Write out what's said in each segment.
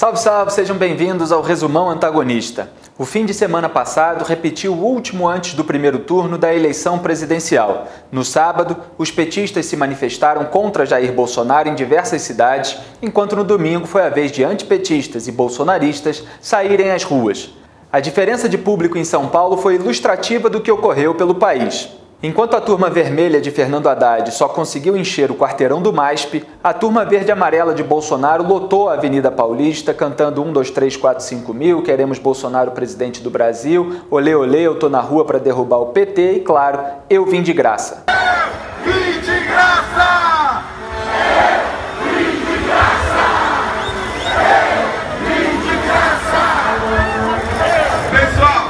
Salve, salve! Sejam bem-vindos ao Resumão Antagonista. O fim de semana passado repetiu o último antes do primeiro turno da eleição presidencial. No sábado, os petistas se manifestaram contra Jair Bolsonaro em diversas cidades, enquanto no domingo foi a vez de antipetistas e bolsonaristas saírem às ruas. A diferença de público em São Paulo foi ilustrativa do que ocorreu pelo país. Enquanto a turma vermelha de Fernando Haddad só conseguiu encher o quarteirão do MASP, a turma verde e amarela de Bolsonaro lotou a Avenida Paulista, cantando 1, 2, 3, 4, 5 mil, queremos Bolsonaro presidente do Brasil, olê, olê, eu tô na rua para derrubar o PT e, claro, eu vim de graça. Eu vim de graça! Eu vim de graça! Eu vim de graça! Pessoal!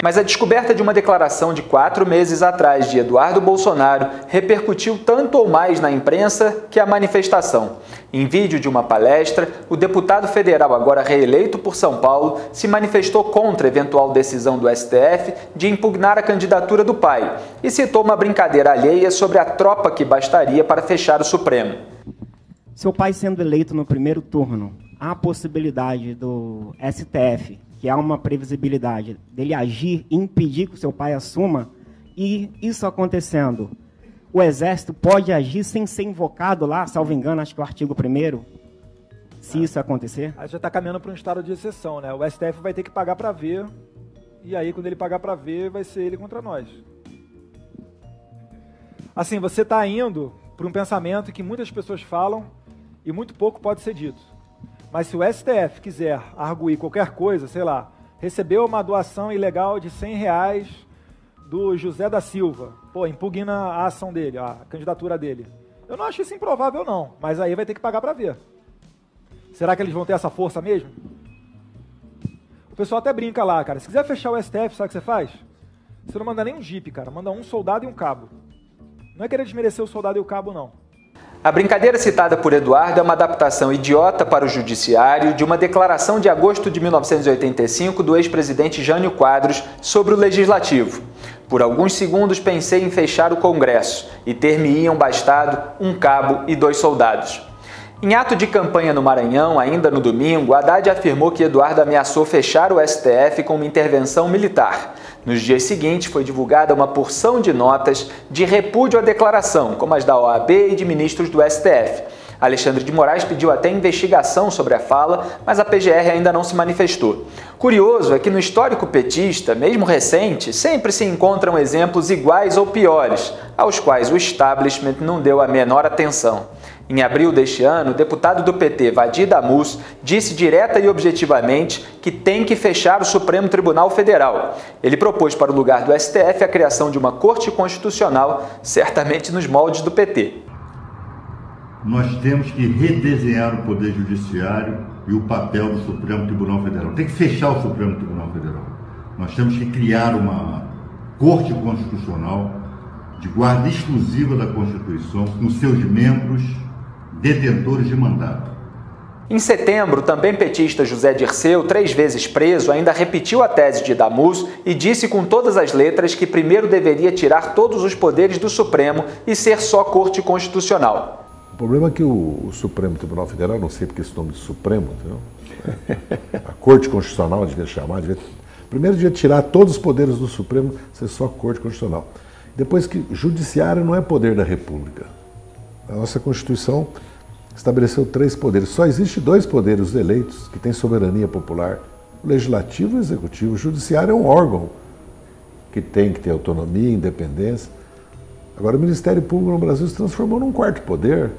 Mas a descoberta de uma declaração de 4 meses atrás de Eduardo Bolsonaro repercutiu tanto ou mais na imprensa que a manifestação. Em vídeo de uma palestra, o deputado federal, agora reeleito por São Paulo, se manifestou contra a eventual decisão do STF de impugnar a candidatura do pai e citou uma brincadeira alheia sobre a tropa que bastaria para fechar o Supremo. Seu pai sendo eleito no primeiro turno, há a possibilidade do STF, que há uma previsibilidade dele agir e impedir que o seu pai assuma, e isso acontecendo, o Exército pode agir sem ser invocado lá, salvo engano, acho que é o artigo 1º, se isso acontecer? Aí já está caminhando para um estado de exceção, né? O STF vai ter que pagar para ver, e aí quando ele pagar para ver, vai ser ele contra nós. Assim, você está indo para um pensamento que muitas pessoas falam e muito pouco pode ser dito. Mas se o STF quiser arguir qualquer coisa, sei lá, recebeu uma doação ilegal de R$100 do José da Silva, impugna a ação dele, a candidatura dele. Eu não acho isso improvável não, mas aí vai ter que pagar para ver. Será que eles vão ter essa força mesmo? O pessoal até brinca lá, cara, se quiser fechar o STF, sabe o que você faz? Você não manda nem um jipe, cara, manda um soldado e um cabo. Não é querer desmerecer o soldado e o cabo, não. A brincadeira citada por Eduardo é uma adaptação idiota para o judiciário de uma declaração de agosto de 1985 do ex-presidente Jânio Quadros sobre o Legislativo. Por alguns segundos pensei em fechar o Congresso e ter-me-iam bastado um cabo e 2 soldados. Em ato de campanha no Maranhão, ainda no domingo, Haddad afirmou que Eduardo ameaçou fechar o STF com uma intervenção militar. Nos dias seguintes, foi divulgada uma porção de notas de repúdio à declaração, como as da OAB e de ministros do STF. Alexandre de Moraes pediu até investigação sobre a fala, mas a PGR ainda não se manifestou. Curioso é que no histórico petista, mesmo recente, sempre se encontram exemplos iguais ou piores, aos quais o establishment não deu a menor atenção. Em abril deste ano, o deputado do PT, Vadir Damus, disse direta e objetivamente que tem que fechar o Supremo Tribunal Federal. Ele propôs para o lugar do STF a criação de uma Corte Constitucional, certamente nos moldes do PT. Nós temos que redesenhar o Poder Judiciário e o papel do Supremo Tribunal Federal. Tem que fechar o Supremo Tribunal Federal. Nós temos que criar uma Corte Constitucional de guarda exclusiva da Constituição, com seus membros detentores de mandato. Em setembro, também petista José Dirceu, 3 vezes preso, ainda repetiu a tese de Damus e disse com todas as letras que primeiro deveria tirar todos os poderes do Supremo e ser só Corte Constitucional. O problema é que o Supremo Tribunal Federal, não sei porque esse nome de Supremo, entendeu? A Corte Constitucional devia chamar, primeiro devia tirar todos os poderes do Supremo, ser só Corte Constitucional. Depois que Judiciário não é poder da República. A nossa Constituição estabeleceu 3 poderes. Só existe 2 poderes eleitos que têm soberania popular: o Legislativo e o Executivo. O Judiciário é um órgão que tem que ter autonomia, independência. Agora, o Ministério Público no Brasil se transformou num 4º poder,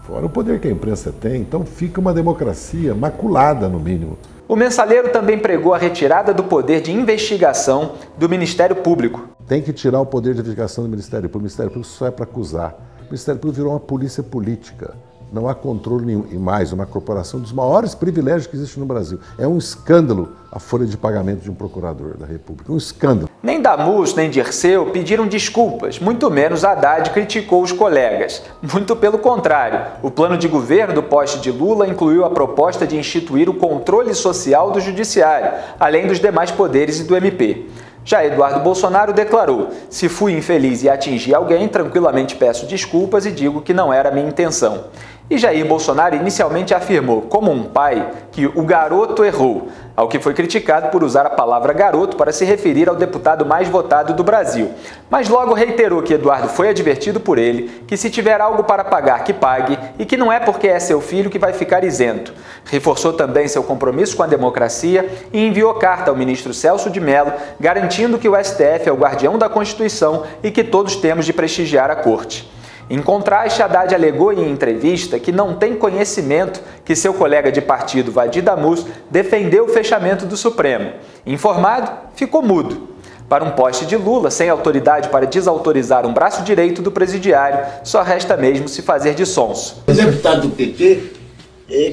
fora o poder que a imprensa tem. Então fica uma democracia maculada, no mínimo. O Mensalheiro também pregou a retirada do poder de investigação do Ministério Público. Tem que tirar o poder de investigação do Ministério Público. O Ministério Público só é para acusar. O Ministério Público virou uma polícia política. Não há controle nenhum. E mais, uma corporação dos maiores privilégios que existe no Brasil. É um escândalo a folha de pagamento de um procurador da República. Um escândalo. Nem Damus, nem Dirceu pediram desculpas, muito menos Haddad criticou os colegas. Muito pelo contrário, o plano de governo do poste de Lula incluiu a proposta de instituir o controle social do Judiciário, além dos demais poderes e do MP. Já Eduardo Bolsonaro declarou: se fui infeliz e atingi alguém, tranquilamente peço desculpas e digo que não era minha intenção. E Jair Bolsonaro inicialmente afirmou, como um pai, que o garoto errou, ao que foi criticado por usar a palavra garoto para se referir ao deputado mais votado do Brasil. Mas logo reiterou que Eduardo foi advertido por ele, que se tiver algo para pagar, que pague, e que não é porque é seu filho que vai ficar isento. Reforçou também seu compromisso com a democracia e enviou carta ao ministro Celso de Mello, garantindo que o STF é o guardião da Constituição e que todos temos de prestigiar a Corte. Em contraste, Haddad alegou em entrevista que não tem conhecimento que seu colega de partido, Vadir Damus, defendeu o fechamento do Supremo. Informado, ficou mudo. Para um poste de Lula, sem autoridade para desautorizar um braço direito do presidiário, só resta mesmo se fazer de sonso. O deputado do PT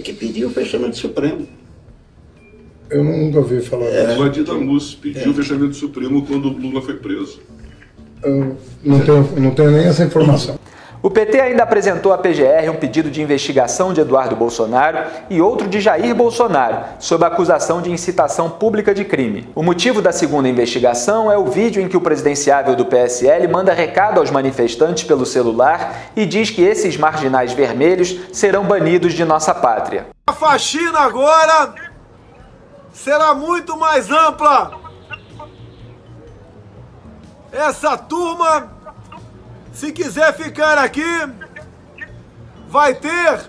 que pediu o fechamento do Supremo. Eu nunca ouvi falar disso. O Vadir Damus pediu o fechamento do Supremo quando o Lula foi preso. Eu não tenho nem essa informação. O PT ainda apresentou à PGR um pedido de investigação de Eduardo Bolsonaro e outro de Jair Bolsonaro, sob a acusação de incitação pública de crime. O motivo da segunda investigação é o vídeo em que o presidenciável do PSL manda recado aos manifestantes pelo celular e diz que esses marginais vermelhos serão banidos de nossa pátria. A faxina agora será muito mais ampla. Essa turma, se quiser ficar aqui, vai ter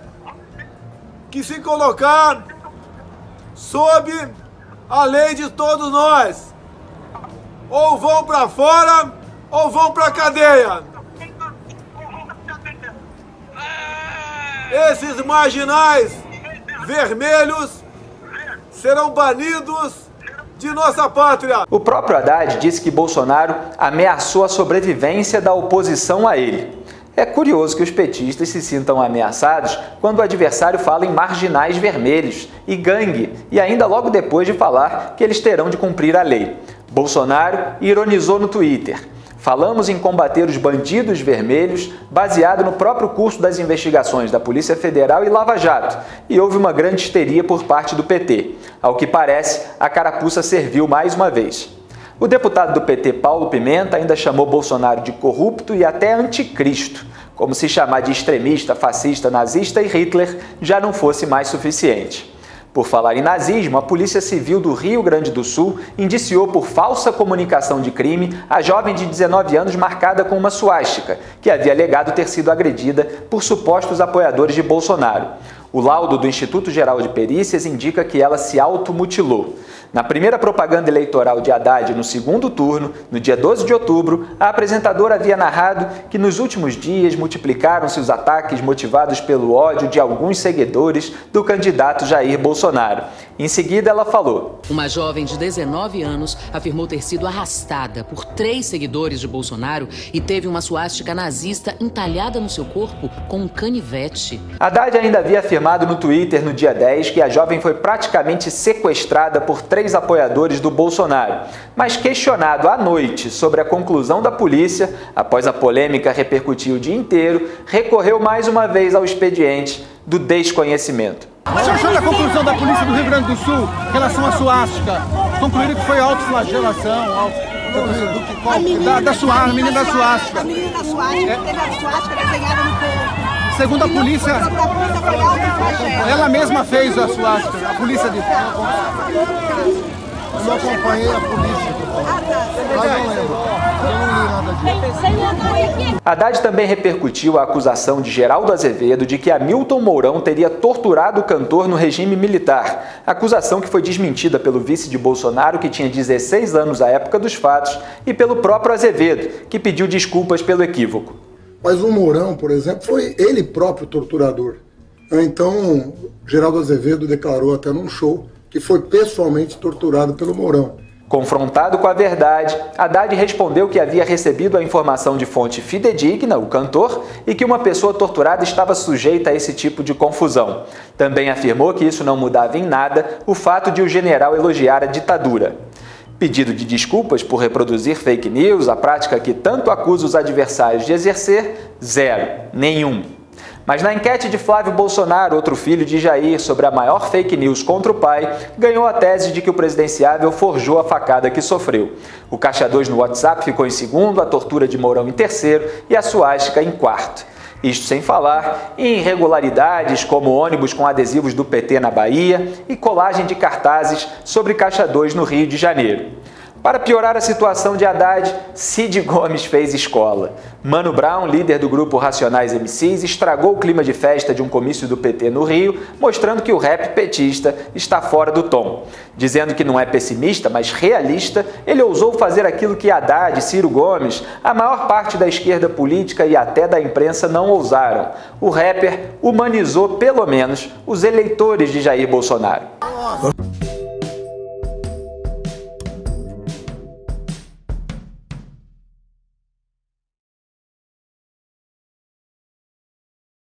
que se colocar sob a lei de todos nós. Ou vão para fora, ou vão para cadeia. Esses marginais vermelhos serão banidos de nossa pátria. O próprio Haddad disse que Bolsonaro ameaçou a sobrevivência da oposição a ele. É curioso que os petistas se sintam ameaçados quando o adversário fala em marginais vermelhos e gangue, e ainda logo depois de falar que eles terão de cumprir a lei. Bolsonaro ironizou no Twitter: "Falamos em combater os bandidos vermelhos baseado no próprio curso das investigações da Polícia Federal e Lava Jato, e houve uma grande histeria por parte do PT. Ao que parece, a carapuça serviu mais uma vez." O deputado do PT, Paulo Pimenta, ainda chamou Bolsonaro de corrupto e até anticristo, como se chamar de extremista, fascista, nazista e Hitler já não fosse mais suficiente. Por falar em nazismo, a Polícia Civil do Rio Grande do Sul indiciou por falsa comunicação de crime a jovem de 19 anos marcada com uma suástica, que havia alegado ter sido agredida por supostos apoiadores de Bolsonaro. O laudo do Instituto Geral de Perícias indica que ela se automutilou. Na primeira propaganda eleitoral de Haddad no segundo turno, no dia 12 de outubro, a apresentadora havia narrado que nos últimos dias multiplicaram-se os ataques motivados pelo ódio de alguns seguidores do candidato Jair Bolsonaro. Em seguida, ela falou: "Uma jovem de 19 anos afirmou ter sido arrastada por 3 seguidores de Bolsonaro e teve uma suástica nazista entalhada no seu corpo com um canivete." Haddad ainda havia afirmado no Twitter no dia 10 que a jovem foi praticamente sequestrada por 3 apoiadores do Bolsonaro, mas questionado à noite sobre a conclusão da polícia, após a polêmica repercutir o dia inteiro, recorreu mais uma vez ao expediente do desconhecimento. O senhor achou da conclusão da polícia do Rio Grande do Sul em relação à suástica? Concluíram que foi autoflagelação, a menina da suástica. A menina da suástica, teve a suástica desenhada no corpo. Segundo a polícia, ela mesma fez a suástica, a polícia disse. Eu não acompanhei a polícia. Mas não lembro. Eu não li nada disso. Haddad também repercutiu a acusação de Geraldo Azevedo de que Hamilton Mourão teria torturado o cantor no regime militar, acusação que foi desmentida pelo vice de Bolsonaro, que tinha 16 anos à época dos fatos, e pelo próprio Azevedo, que pediu desculpas pelo equívoco. Mas o Mourão, por exemplo, foi ele próprio torturador. Então, Geraldo Azevedo declarou até num show que foi pessoalmente torturado pelo Mourão. Confrontado com a verdade, Haddad respondeu que havia recebido a informação de fonte fidedigna, o cantor, e que uma pessoa torturada estava sujeita a esse tipo de confusão. Também afirmou que isso não mudava em nada o fato de o general elogiar a ditadura. Pedido de desculpas por reproduzir fake news, a prática que tanto acusa os adversários de exercer, zero, nenhum. Mas na enquete de Flávio Bolsonaro, outro filho de Jair, sobre a maior fake news contra o pai, ganhou a tese de que o presidenciável forjou a facada que sofreu. O Caixa 2 no WhatsApp ficou em segundo, a tortura de Mourão em terceiro e a suástica em quarto. Isto sem falar em irregularidades como ônibus com adesivos do PT na Bahia e colagem de cartazes sobre Caixa 2 no Rio de Janeiro. Para piorar a situação de Haddad, Cid Gomes fez escola. Mano Brown, líder do grupo Racionais MCs, estragou o clima de festa de um comício do PT no Rio, mostrando que o rap petista está fora do tom. Dizendo que não é pessimista, mas realista, ele ousou fazer aquilo que Haddad, Ciro Gomes, a maior parte da esquerda política e até da imprensa não ousaram. O rapper humanizou, pelo menos, os eleitores de Jair Bolsonaro.